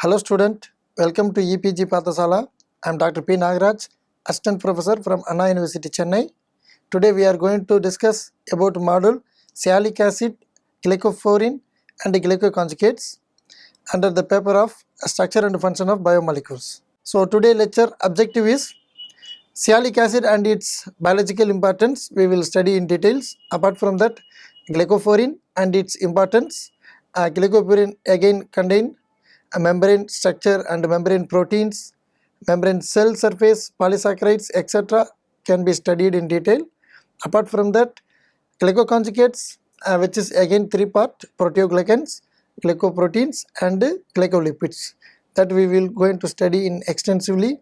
Hello student, welcome to EPG Pathasala. I am Dr. P. Nagaraj, Assistant Professor from Anna University, Chennai. Today we are going to discuss about module sialic acid, glycophorin and glycoconjugates under the paper of Structure and Function of Biomolecules. So today lecture objective is sialic acid and its biological importance we will study in details. Apart from that, glycophorin and its importance. Glycophorin again contain a membrane structure and membrane proteins, membrane cell surface, polysaccharides, etc. can be studied in detail. Apart from that, glycoconjugates, which is again three-part: proteoglycans, glycoproteins and glycolipids, that we will going to study in extensively.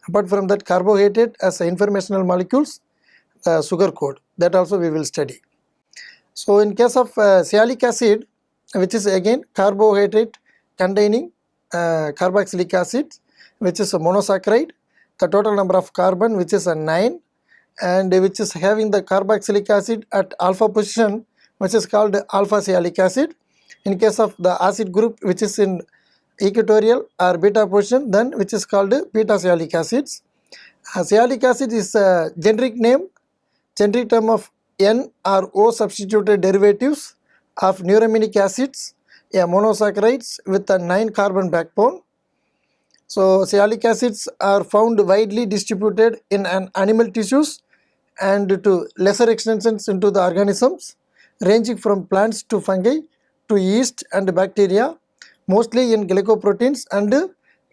Apart from that, carbohydrate as informational molecules, sugar code, that also we will study. So in case of sialic acid, which is again carbohydrate containing carboxylic acid, which is a monosaccharide, the total number of carbon which is a 9, and which is having the carboxylic acid at alpha position, which is called alpha sialic acid. In case of the acid group which is in equatorial or beta position, then which is called beta sialic acids. Sialic acid is a generic term of N or O substituted derivatives of neuraminic acids, monosaccharides with a 9 carbon backbone. So sialic acids are found widely distributed in animal tissues and to lesser extensions into the organisms, ranging from plants to fungi to yeast and bacteria, mostly in glycoproteins and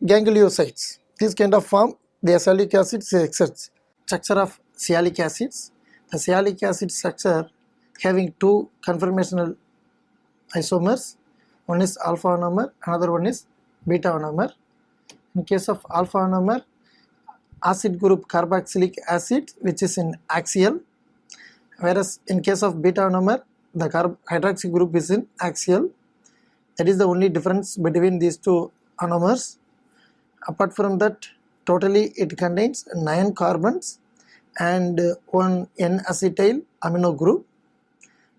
gangliosides. These kind of form the sialic acids exist. Structure of sialic acids. The sialic acid structure having two conformational isomers. One is alpha ionomer, another one is beta ionomer. In case of alpha ionomer, acid group carboxylic acid which is in axial, whereas in case of beta ionomer, the hydroxy group is in axial. That is the only difference between these two ionomers. Apart from that, totally it contains 9 carbons and one N-acetyl amino group,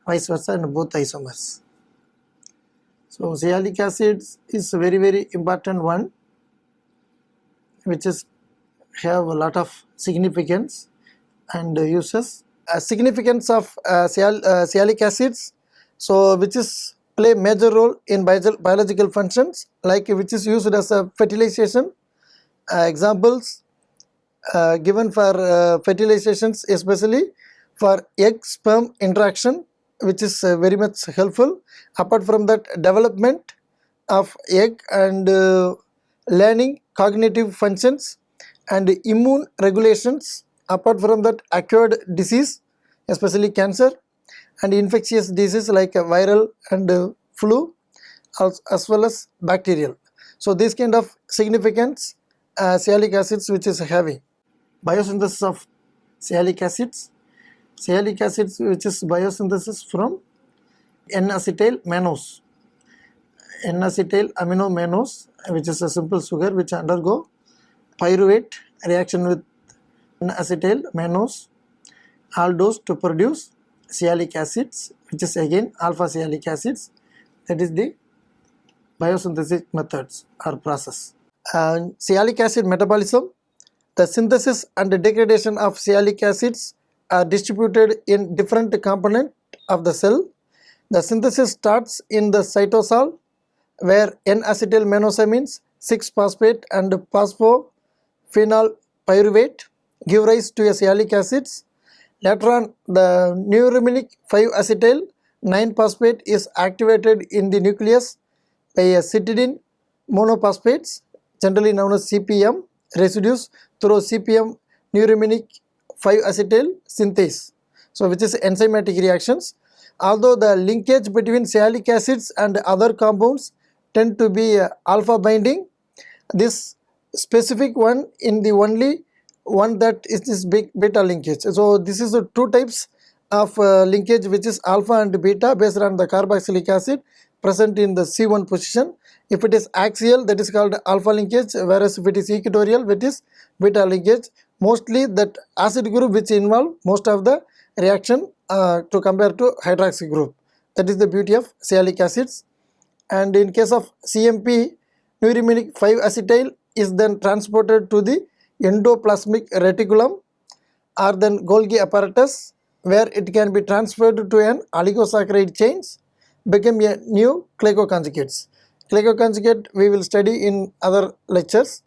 vice versa in both isomers. So sialic acid is a very important one, which is have a lot of significance and uses. Significance of sialic acids, so which is play major role in biological functions, like which is used as a fertilization. Examples given for fertilizations, especially for egg sperm interaction, which is very much helpful. Apart from that, development of egg and learning, cognitive functions and immune regulations. Apart from that, acquired disease, especially cancer and infectious disease like viral and flu, as well as bacterial. So this kind of significance sialic acids which is having. Biosynthesis of sialic acids. Sialic acids which is biosynthesis from N-acetyl mannose, N-acetyl amino mannose, which is a simple sugar which undergo pyruvate reaction with N-acetyl mannose aldose to produce sialic acids, which is again alpha sialic acids. That is the biosynthetic methods or process. Sialic acid metabolism. The synthesis and degradation of sialic acids are distributed in different components of the cell. The synthesis starts in the cytosol, where N-acetyl mannosamines, 6-phosphate and phosphophenol pyruvate give rise to a sialic acids. Later on, the neuraminic 5-acetyl 9-phosphate is activated in the nucleus by a cytidine monophosphates, generally known as CPM, residues through CPM neuraminic 5-acetyl synthase, so which is enzymatic reactions. Although the linkage between sialic acids and other compounds tend to be alpha binding, this specific one in the only one that is this beta linkage. So this is the two types of linkage, which is alpha and beta based on the carboxylic acid present in the C1 position. If it is axial, that is called alpha linkage, whereas if it is equatorial, it is beta linkage. Mostly that acid group which involve most of the reaction to compare to hydroxy group. That is the beauty of sialic acids. And in case of CMP, neurominic 5-acetyl is then transported to the endoplasmic reticulum or then Golgi apparatus, where it can be transferred to an oligosaccharide chains, become a new glycoconjugates. Glycoconjugate we will study in other lectures.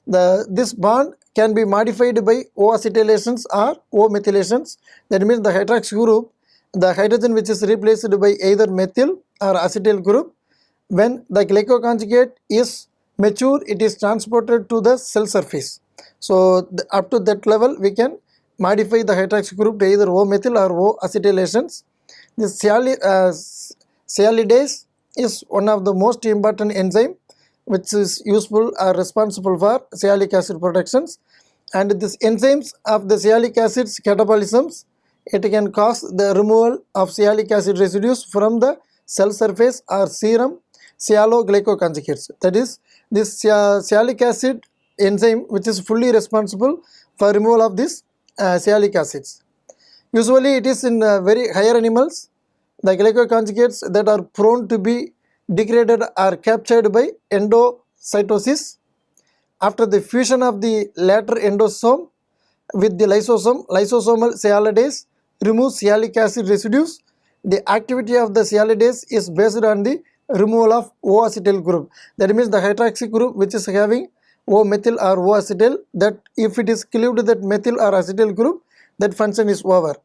This bond can be modified by O-acetylations or O-methylations. That means the hydroxy group, the hydrogen which is replaced by either methyl or acetyl group, when the glycoconjugate is mature, it is transported to the cell surface. So up to that level we can modify the hydroxy group to either O-methyl or O-acetylations. This sialidase is one of the most important enzyme which is useful or responsible for sialic acid productions, and these enzymes of the sialic acids catabolisms, it can cause the removal of sialic acid residues from the cell surface or serum sialoglycoconjugates. That is, this sialic acid enzyme which is fully responsible for removal of these sialic acids. Usually it is in very higher animals. The glycoconjugates that are prone to be degraded are captured by endocytosis. After the fusion of the latter endosome with the lysosome, lysosomal sialidase removes sialic acid residues. The activity of the sialidase is based on the removal of O-acetyl group. That means the hydroxy group which is having O-methyl or O-acetyl, that if it is cleaved to that methyl or acetyl group, that function is over.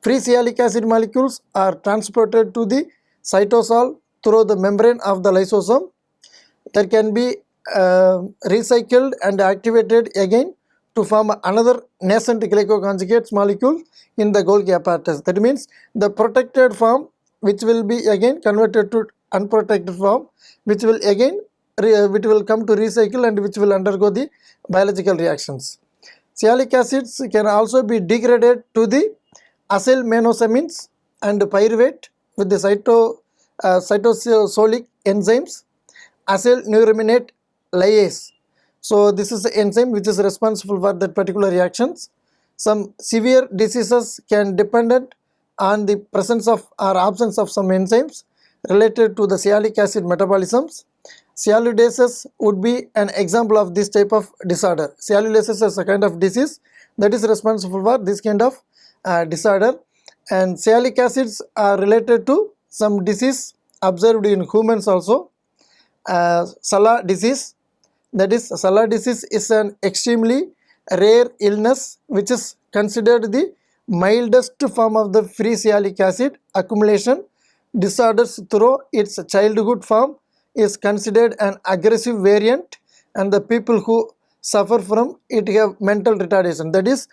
Free sialic acid molecules are transported to the cytosol through the membrane of the lysosome. That can be recycled and activated again to form another nascent glycoconjugates molecule in the Golgi apparatus. That means the protected form which will be again converted to unprotected form, which will again come to recycle and which will undergo the biological reactions. Sialic acids can also be degraded to the acylmanosamines and pyruvate with the cytosolic enzymes, acyl neuraminate lyase. So this is the enzyme which is responsible for that particular reactions. Some severe diseases can depend on the presence of or absence of some enzymes related to the sialic acid metabolisms. Sialidases would be an example of this type of disorder. Sialidases is a kind of disease that is responsible for this kind of disorder, and sialic acids are related to some disease observed in humans also. SALA disease, that is, SALA disease is an extremely rare illness which is considered the mildest form of the free sialic acid accumulation. Disorders through its childhood form is considered an aggressive variant, and the people who suffer from it have mental retardation. That is,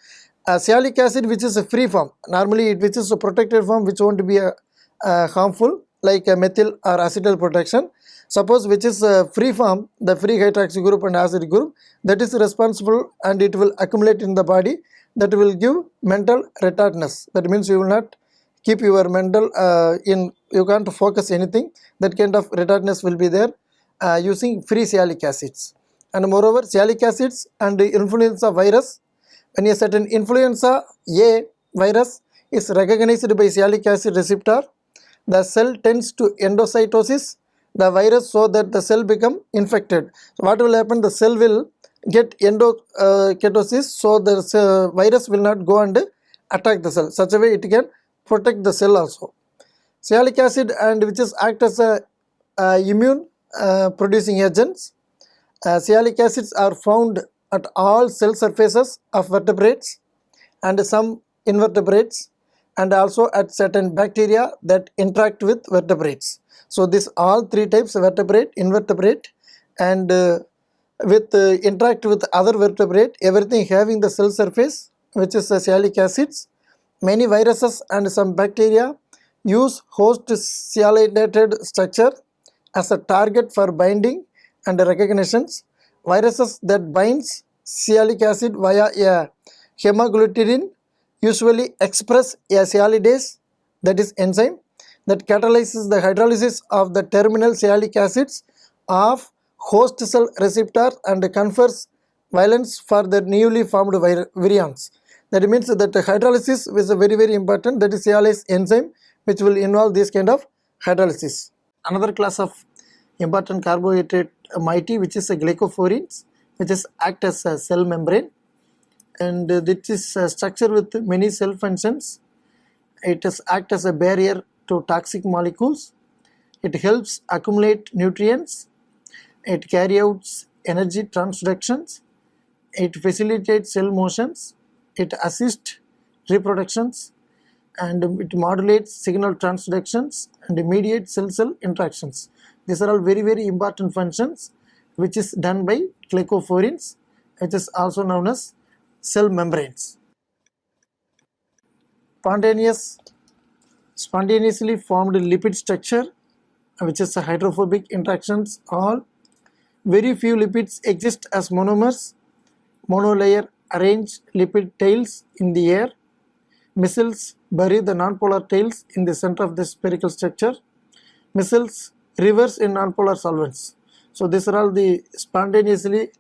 sialic acid which is a free form, normally which is a protected form which won't be harmful like a methyl or acetyl protection. Suppose which is a free form, the free hydroxy group and acid group, that is responsible and it will accumulate in the body, that will give mental retardedness. That means you will not keep your mental you can't focus anything. That kind of retardedness will be there using free sialic acids. And moreover, sialic acids and the influenza virus, when a certain influenza A virus is recognized by sialic acid receptor, the cell tends to endocytosis the virus so that the cell become infected. So what will happen? The cell will get endocytosis, so the virus will not go and attack the cell. Such a way it can protect the cell also. Sialic acid and which is act as a immune producing agents. Sialic acids are found at all cell surfaces of vertebrates and some invertebrates, and also at certain bacteria that interact with vertebrates. So this all three types, vertebrate, invertebrate, and interact with other vertebrate, everything having the cell surface which is sialic acids. Many viruses and some bacteria use host sialylated structure as a target for binding and recognitions. Viruses that binds sialic acid via a hemagglutinin usually express a sialidase, that is enzyme, that catalyzes the hydrolysis of the terminal sialic acids of host cell receptor and confers valence for the newly formed virions. That means that the hydrolysis is a very important, that is sialase enzyme which will involve this kind of hydrolysis. Another class of important carbohydrate moiety, which is a glycophorins, which is act as a cell membrane, and this is structured with many cell functions. It is act as a barrier to toxic molecules. It helps accumulate nutrients. It carry out energy transductions. It facilitates cell motions. It assists reproductions, and it modulates signal transductions and mediates cell-cell interactions. These are all very important functions which is done by glycophorins, which is also known as cell membranes. Spontaneously formed lipid structure, which is hydrophobic interactions. All very few lipids exist as monomers. Monolayer arranged lipid tails in the air. Micelles bury the nonpolar tails in the center of the spherical structure. Micelles reverse in nonpolar solvents. So these are all the spontaneously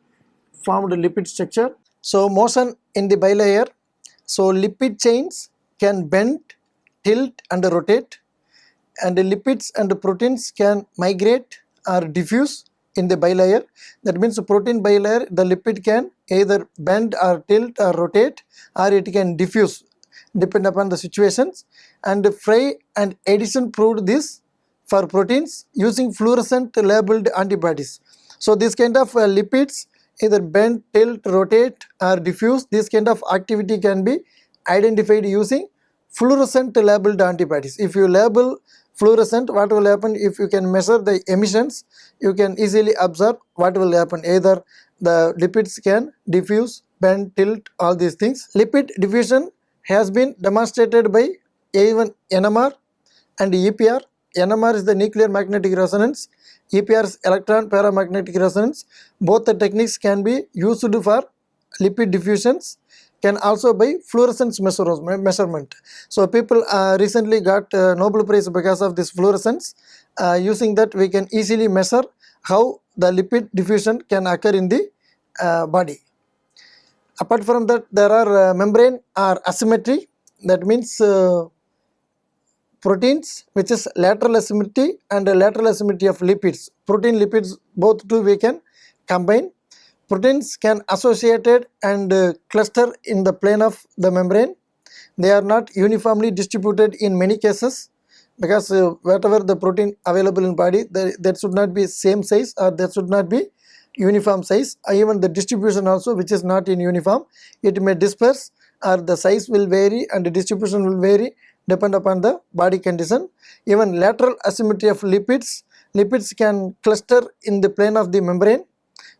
formed lipid structure. So motion in the bilayer. So lipid chains can bend, tilt and rotate, and the lipids and proteins can migrate or diffuse in the bilayer. That means the protein bilayer, the lipid can either bend or tilt or rotate, or it can diffuse depend upon the situations. And Frey and Edison proved this for proteins using fluorescent labeled antibodies. So this kind of lipids either bend, tilt, rotate or diffuse, this kind of activity can be identified using fluorescent labeled antibodies. If you label fluorescent, what will happen? If you can measure the emissions, you can easily observe what will happen. Either the lipids can diffuse, bend, tilt, all these things. Lipid diffusion has been demonstrated by even NMR and EPR. NMR is the nuclear magnetic resonance, EPR is electron paramagnetic resonance. Both the techniques can be used for lipid diffusions, can also by fluorescence measurement. So people recently got Nobel Prize because of this fluorescence. Using that, we can easily measure how the lipid diffusion can occur in the body. Apart from that, there are membrane or asymmetry. That means proteins, which is lateral asymmetry and lateral asymmetry of lipids. Protein, lipids, both two we can combine. Proteins can associated and cluster in the plane of the membrane. They are not uniformly distributed in many cases, because whatever the protein available in body, that should not be same size, or that should not be uniform size. Even the distribution also, which is not in uniform, it may disperse, or the size will vary and the distribution will vary depend upon the body condition. Even lateral asymmetry of lipids can cluster in the plane of the membrane.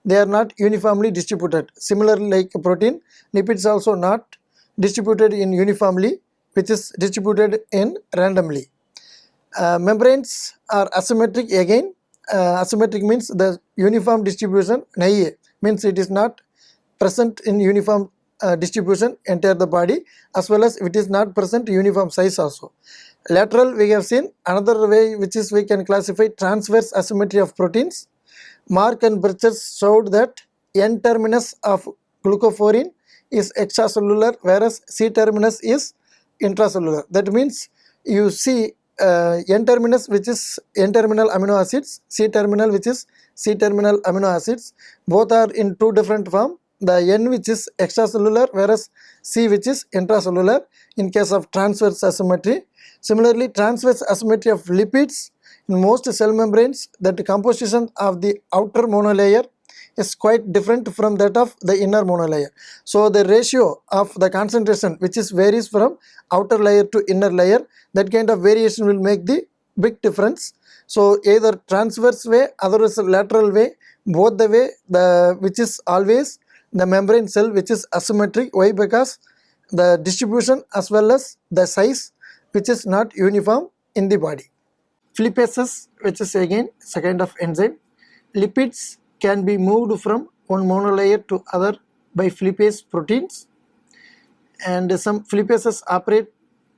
They are not uniformly distributed. Similarly, like protein, lipids also not distributed in uniformly, which is distributed in randomly. Membranes are asymmetric again. Asymmetric means the uniform distribution, means it is not present in uniform distribution entire the body, as well as it is not present uniform size also. Lateral, we have seen another way, which is we can classify transverse asymmetry of proteins. Mark and Birchers showed that N terminus of glucophorin is extracellular, whereas C terminus is intracellular. That means you see N terminus, which is N-terminal amino acids, C terminal, which is C-terminal amino acids. Both are in two different forms. The N, which is extracellular, whereas C, which is intracellular in case of transverse asymmetry. Similarly, transverse asymmetry of lipids in most cell membranes, that the composition of the outer monolayer is quite different from that of the inner monolayer. So the ratio of the concentration, which is varies from outer layer to inner layer, that kind of variation will make the big difference. So either transverse way, otherwise lateral way, both the way, which is always the membrane cell which is asymmetric. Why? Because the distribution as well as the size, which is not uniform in the body. Philipases, which is again a kind of enzyme. Lipids can be moved from one monolayer to other by Philipase proteins, and some Philipases operate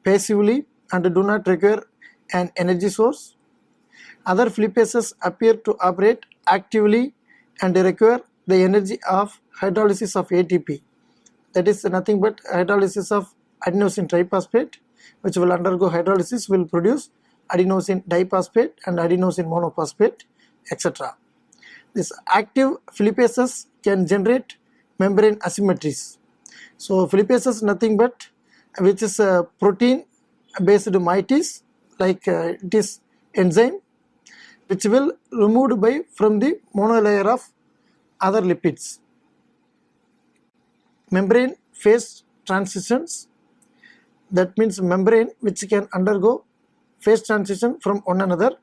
passively and do not require an energy source. Other Philipases appear to operate actively and require the energy of hydrolysis of ATP. That is nothing but hydrolysis of adenosine triphosphate, which will undergo hydrolysis, will produce adenosine diphosphate and adenosine monophosphate, etc. This active philipases can generate membrane asymmetries. So philipases nothing but which is a protein based moieties, like it is enzyme which will removed by from the monolayer of other lipids. Membrane phase transitions, that means membrane which can undergo phase transition from one another.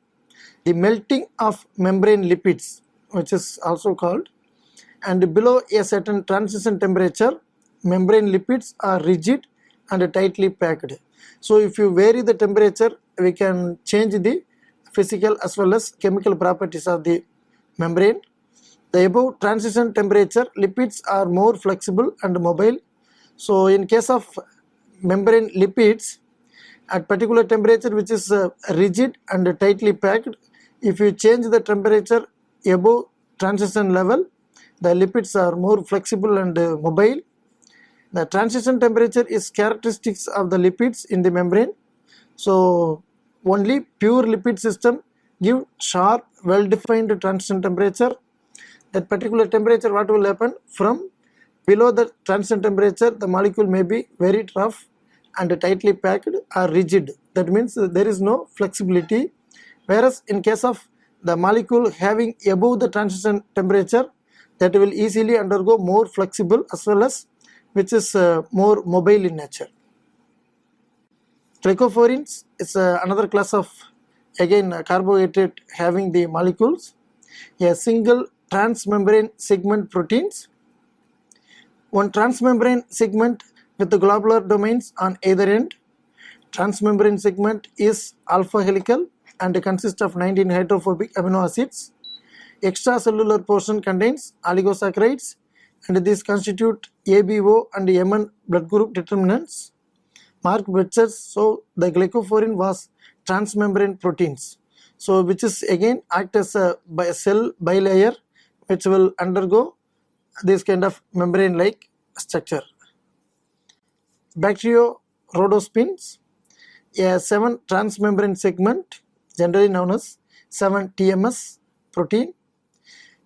The melting of membrane lipids, which is also called, and below a certain transition temperature membrane lipids are rigid and tightly packed. So if you vary the temperature, we can change the physical as well as chemical properties of the membrane. The above transition temperature lipids are more flexible and mobile. So in case of membrane lipids at particular temperature which is rigid and tightly packed, if you change the temperature above transition level, the lipids are more flexible and mobile. The transition temperature is characteristics of the lipids in the membrane. So only pure lipid system give sharp well-defined transition temperature. That particular temperature, what will happen, from below the transition temperature the molecule may be very rough and tightly packed or rigid. That means there is no flexibility. Whereas in case of the molecule having above the transition temperature, that will easily undergo more flexible as well as which is more mobile in nature. Glycophorins is another class of again carbohydrate having the molecules, a single transmembrane segment proteins. One transmembrane segment with the globular domains on either end. Transmembrane segment is alpha helical and consists of 19 hydrophobic amino acids. Extracellular portion contains oligosaccharides, and these constitute ABO and Mn blood group determinants. Mark Betchers, so the glycophorin was transmembrane proteins, so which is again act as a cell bilayer which will undergo this kind of membrane like structure. Bacteriorhodospins, a 7 transmembrane segment generally known as 7-TMS protein,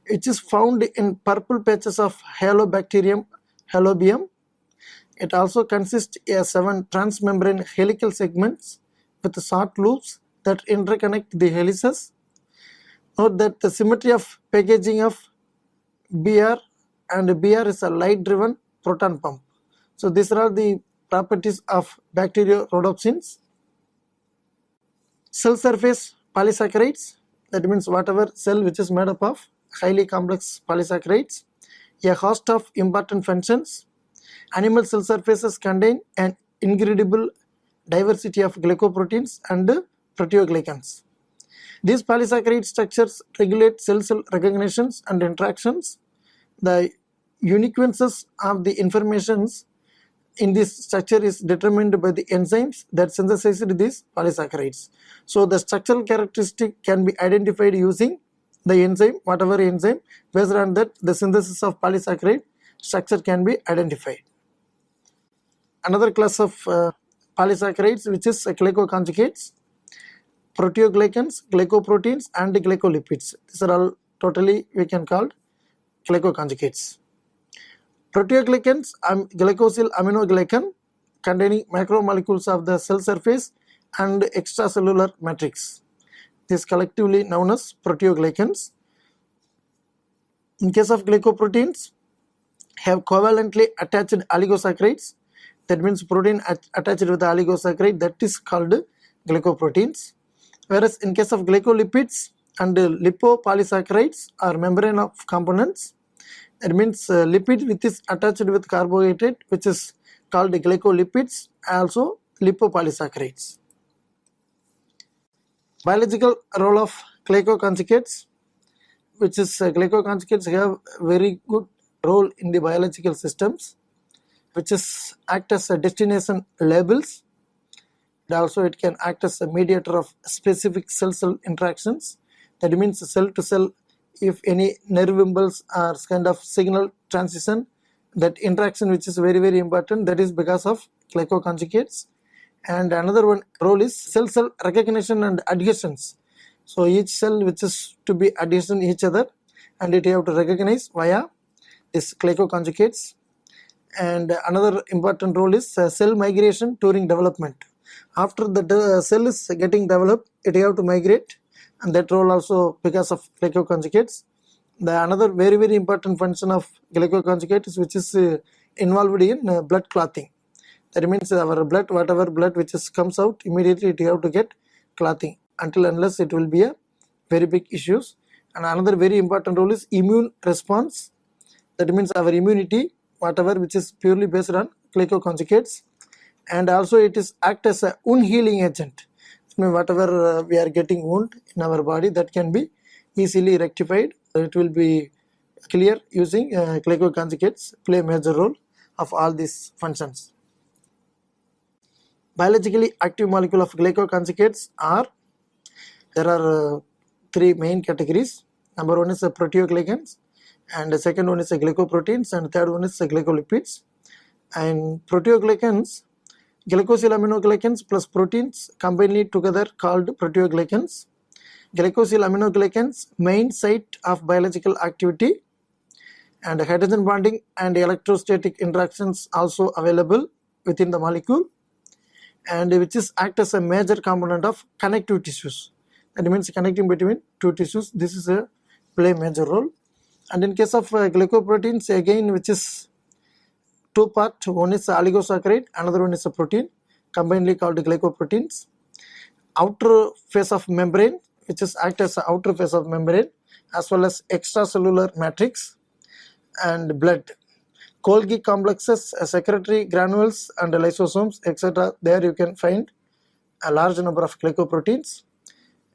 which is found in purple patches of Halobacterium halobium. It also consists of 7 transmembrane helical segments with short loops that interconnect the helices. Note that the symmetry of packaging of Br, and Br is a light driven proton pump. So these are all the properties of bacteriorhodopsins. Cell surface polysaccharides, that means whatever cell which is made up of highly complex polysaccharides, a host of important functions. Animal cell surfaces contain an incredible diversity of glycoproteins and proteoglycans. These polysaccharide structures regulate cell-cell recognitions and interactions. The uniqueness of the informations in this structure is determined by the enzymes that synthesize these polysaccharides. So the structural characteristic can be identified using the enzyme, whatever enzyme, based on that the synthesis of polysaccharide structure can be identified. Another class of polysaccharides which is glycoconjugates, proteoglycans, glycoproteins and glycolipids. These are all totally we can call glycoconjugates. Proteoglycans, glycosyl aminoglycan containing macromolecules of the cell surface and extracellular matrix. This collectively known as proteoglycans. In case of glycoproteins, have covalently attached oligosaccharides, that means protein attached with the oligosaccharide, that is called glycoproteins. Whereas in case of glycolipids and lipopolysaccharides are membrane of components, that means lipid which is attached with carbohydrate which is called glycolipids, also lipopolysaccharides. Biological role of glycoconjugates, which is glycoconjugates have very good role in the biological systems, which is act as a destination labels, and also it can act as a mediator of specific cell-cell interactions. That means cell to cell, if any nerve impulse or kind of signal transition, that interaction which is very very important, that is because of glycoconjugates. And another one role is cell-cell recognition and adhesions. So each cell which is to be adjacent each other, and it have to recognize via this glycoconjugates. And another important role is cell migration during development. After the cell is getting developed, it have to migrate, and that role also because of glycoconjugates. The another very important function of glycoconjugates which is involved in blood clotting. That means our blood, whatever blood which is comes out, immediately it have to get clotting. Until unless it will be a very big issues. And another very important role is immune response. That means our immunity, whatever which is purely based on glycoconjugates. And also it is act as a wound healing agent. I mean, whatever we are getting wound in our body, that can be easily rectified. It will be clear using glycoconjugates play a major role of all these functions. Biologically active molecule of glycoconjugates are, there are three main categories. Number one is the proteoglycans, and the second one is the glycoproteins, and third one is the glycolipids. And proteoglycans, glycosyl aminoglycans plus proteins combined together called proteoglycans. Glycosyl aminoglycans main site of biological activity, and hydrogen bonding and electrostatic interactions also available within the molecule, and which is act as a major component of connective tissues. That means connecting between two tissues. This is a play major role. And in case of glycoproteins, again, which is two part, one is oligosaccharide, another one is a protein, combinedly called glycoproteins. Outer face of membrane, which is act as a outer face of membrane, as well as extracellular matrix and blood. Golgi complexes, secretory granules and lysosomes, etc. There you can find a large number of glycoproteins.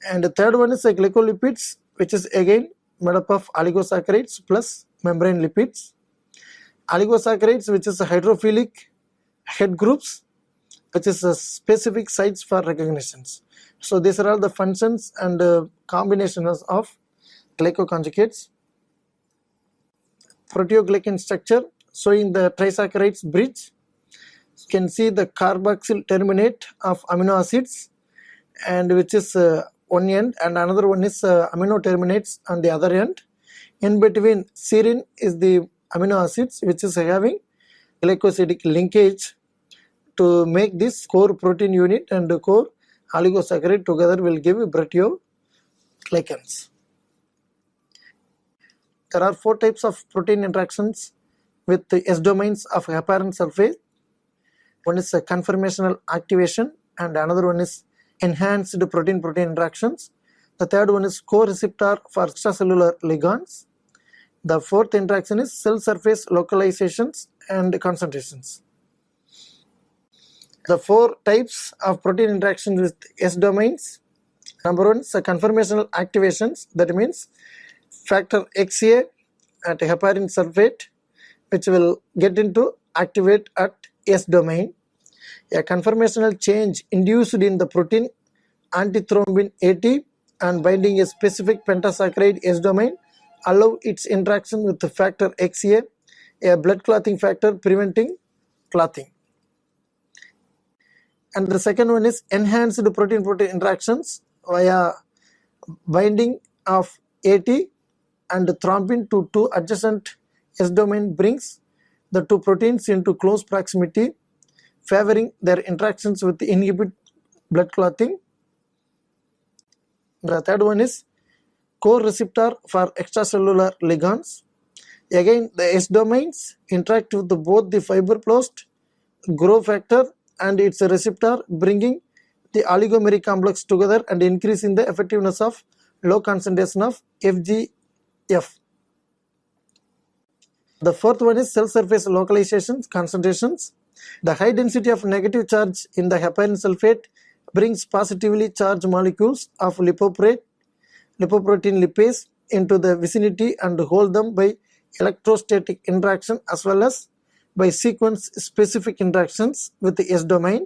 And the third one is the glycolipids, which is again made up of oligosaccharides plus membrane lipids. Oligosaccharides, which is hydrophilic head groups, which is specific sites for recognitions. So these are all the functions and combinations of glycoconjugates. Proteoglycan structure, showing the trisaccharides bridge. You can see the carboxyl terminate of amino acids, and which is one end, and another one is amino terminates on the other end. In between serine is the amino acids which is having glycosidic linkage to make this core protein unit, and the core oligosaccharide together will give proteoglycans. There are four types of protein interactions with the S domains of heparin sulfate. One is a conformational activation, and another one is enhanced protein-protein interactions. The third one is co-receptor for extracellular ligands. The fourth interaction is cell surface localizations and concentrations. The four types of protein interactions with S domains. Number one is conformational activations, that means factor XA at heparin sulfate, which will get into activate at S domain. A conformational change induced in the protein antithrombin AT and binding a specific pentasaccharide S domain allow its interaction with the factor XA, a blood clotting factor preventing clotting. And the second one is enhanced protein-protein interactions via binding of AT and thrombin to two adjacent S domain brings the two proteins into close proximity, favoring their interactions with inhibit blood clotting. The third one is co-receptor for extracellular ligands. Again, the S domains interact with both the fibroblast growth factor and its receptor, bringing the oligomeric complex together and increasing the effectiveness of low concentration of FGF. The fourth one is cell surface localizations, concentrations. The high density of negative charge in the heparin sulfate brings positively charged molecules of lipoprotein lipase into the vicinity and hold them by electrostatic interaction as well as by sequence specific interactions with the S domain.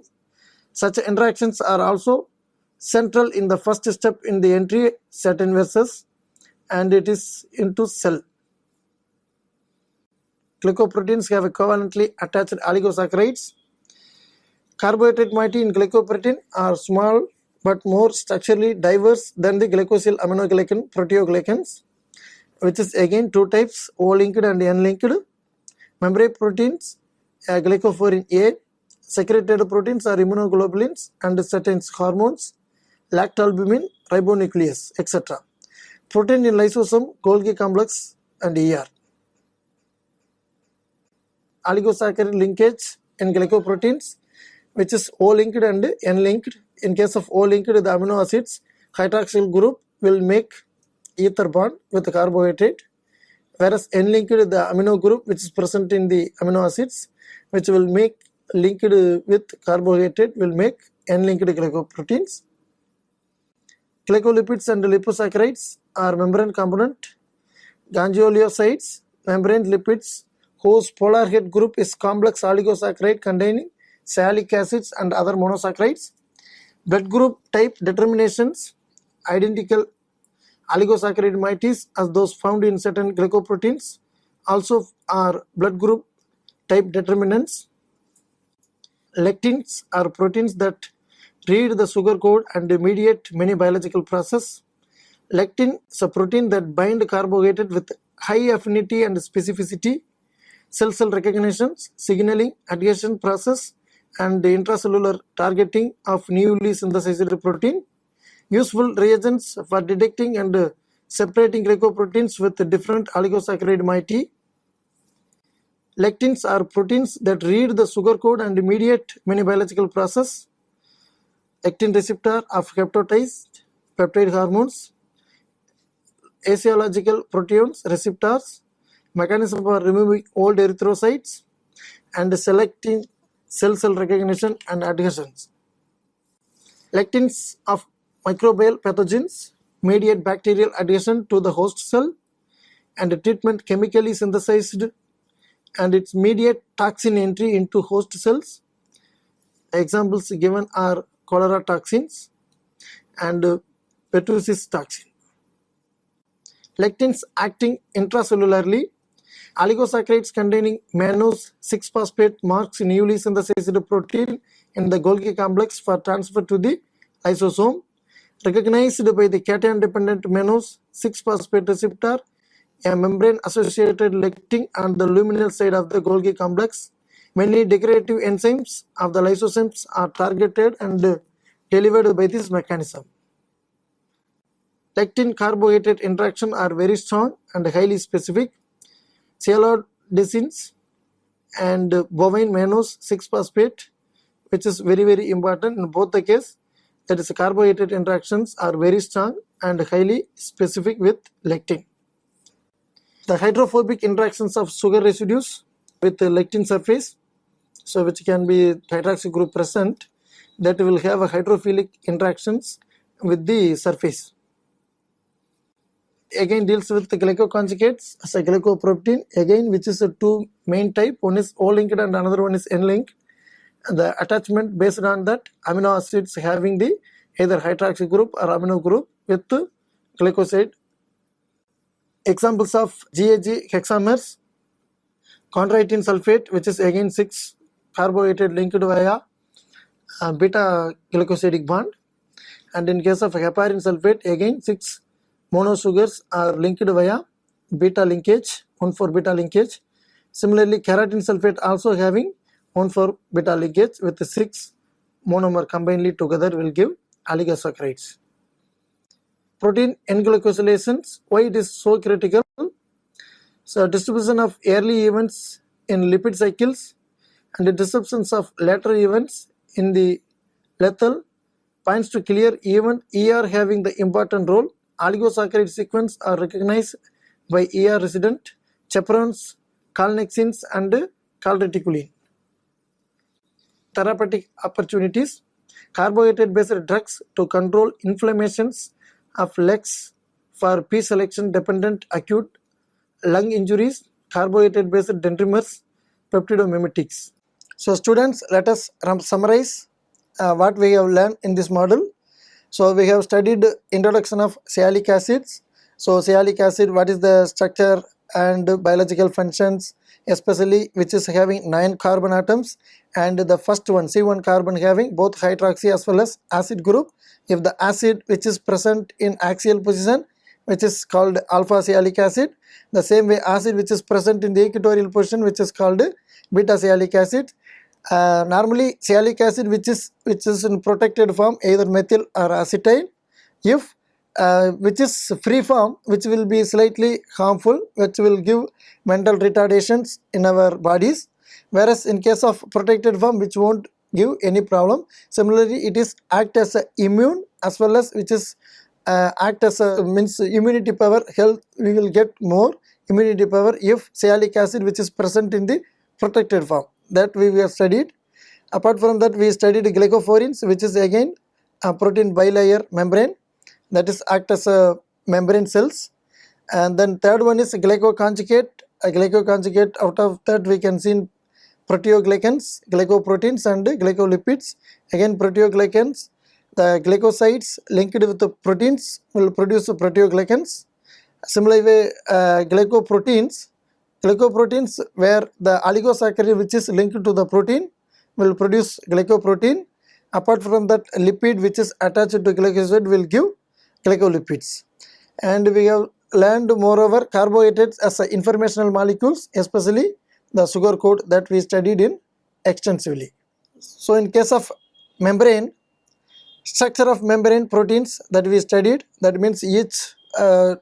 Such interactions are also central in the first step in the entry certain vessels, and it is into cell. Glycoproteins have covalently attached oligosaccharides. Carbohydrate moiety in glycoprotein are small but more structurally diverse than the glycosyl aminoglycan proteoglycans, which is again two types, O-linked and N-linked. Membrane proteins, glycophorin A, secreted proteins are immunoglobulins and certain hormones, lactalbumin, ribonuclease, etc. Protein in lysosome, Golgi complex and ER. Oligosaccharide linkage in glycoproteins, which is O-linked and N-linked. In case of O-linked, the amino acids hydroxyl group will make ether bond with the carbohydrate, whereas N-linked, the amino group which is present in the amino acids which will make linked with carbohydrate will make N-linked glycoproteins. Glycolipids and liposaccharides are membrane component. Gangliosides, membrane lipids whose polar head group is complex oligosaccharide containing sialic acids and other monosaccharides. Blood group type determinations, identical oligosaccharide moieties as those found in certain glycoproteins also are blood group type determinants. Lectins are proteins that read the sugar code and mediate many biological processes. Lectin is a protein that bind carbohydrate with high affinity and specificity, cell-cell recognition, signaling, adhesion process, and intracellular targeting of newly synthesized protein. Useful reagents for detecting and separating glycoproteins with different oligosaccharide moiety. Lectins are proteins that read the sugar code and mediate many biological processes. Lectin receptor of peptidized peptide hormones. Asiological proteins receptors, mechanism for removing old erythrocytes, and selecting cell-cell recognition and adhesions. Lectins of microbial pathogens mediate bacterial adhesion to the host cell and treatment chemically synthesized, and its mediate toxin entry into host cells. Examples given are cholera toxins and pertussis toxin. Lectins acting intracellularly. Oligosaccharides containing mannose 6-phosphate marks newly synthesized protein in the Golgi complex for transfer to the lysosome. Recognized by the cation-dependent mannose 6-phosphate receptor, a membrane-associated lectin on the luminal side of the Golgi complex. Many decorative enzymes of the lysosomes are targeted and delivered by this mechanism. Lectin-carbohydrate interaction are very strong and highly specific. Sialoidesins and bovine mannose 6-phosphate, which is very important in both the case, that is carbohydrate interactions are very strong and highly specific with lectin. The hydrophobic interactions of sugar residues with the lectin surface, so which can be hydroxy group present, that will have a hydrophilic interactions with the surface. Again deals with the glycoconjugates as a glycoprotein, again which is a two main type, one is O-linked and another one is N-linked. The attachment based on that amino acids having the either hydroxy group or amino group with glycoside. Examples of GAG hexamers, chondroitin sulfate, which is again 6 carbohydrate linked via beta glycosidic bond, and in case of heparin sulfate again 6 monosugars are linked via beta linkage, 1,4 beta linkage. Similarly, keratin sulfate also having 1,4 beta linkage with 6 monomer combinedly together will give oligosaccharides. Protein N-glycosylations, why it is so critical? So distribution of early events in lipid cycles and the disruptions of later events in the lethal points to clear event ER having the important role. Oligosaccharide sequence are recognized by ER resident, chaperones, calnexins and calreticulin. Therapeutic opportunities, carbohydrate based drugs to control inflammations of legs for P-selection dependent acute lung injuries, carbohydrate based dendrimers, peptidomimetics. So students, let us summarize what we have learned in this module. So we have studied introduction of sialic acids. So sialic acid, what is the structure and biological functions, especially which is having 9 carbon atoms, and the first one C1 carbon having both hydroxy as well as acid group. If the acid which is present in axial position, which is called alpha sialic acid, the same way acid which is present in the equatorial position, which is called beta sialic acid. Normally sialic acid which is in protected form, either methyl or acetyl. If which is free form, which will be slightly harmful, which will give mental retardations in our bodies, whereas in case of protected form, which won't give any problem. Similarly, it is act as a immune as well as which is act as a means immunity power. Health, we will get more immunity power if sialic acid which is present in the protected form, that we have studied. Apart from that, we studied glycophorins, which is again a protein bilayer membrane, that is act as a membrane cells. And then third one is glycoconjugate. A glycoconjugate, out of that we can see proteoglycans, glycoproteins and glycolipids. Again proteoglycans, the glycosides linked with the proteins will produce proteoglycans. Similarly, glycoproteins where the oligosaccharide which is linked to the protein will produce glycoprotein. Apart from that, lipid which is attached to glycoside will give glycolipids. And we have learned moreover carbohydrates as informational molecules, especially the sugar code that we studied in extensively. So in case of membrane, structure of membrane proteins that we studied, that means each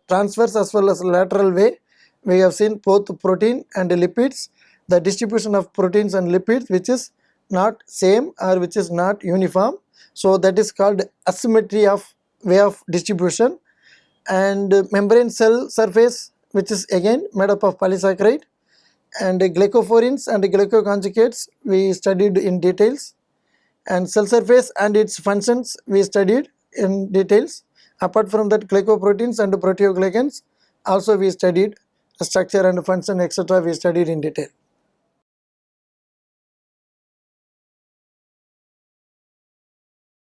transverse as well as lateral way, we have seen both protein and lipids, the distribution of proteins and lipids which is not same or which is not uniform. So that is called asymmetry of way of distribution. And membrane cell surface, which is again made up of polysaccharide, and glycophorins and glycoconjugates we studied in details, and cell surface and its functions we studied in details. Apart from that, glycoproteins and proteoglycans also we studied, structure and function etc. we studied in detail.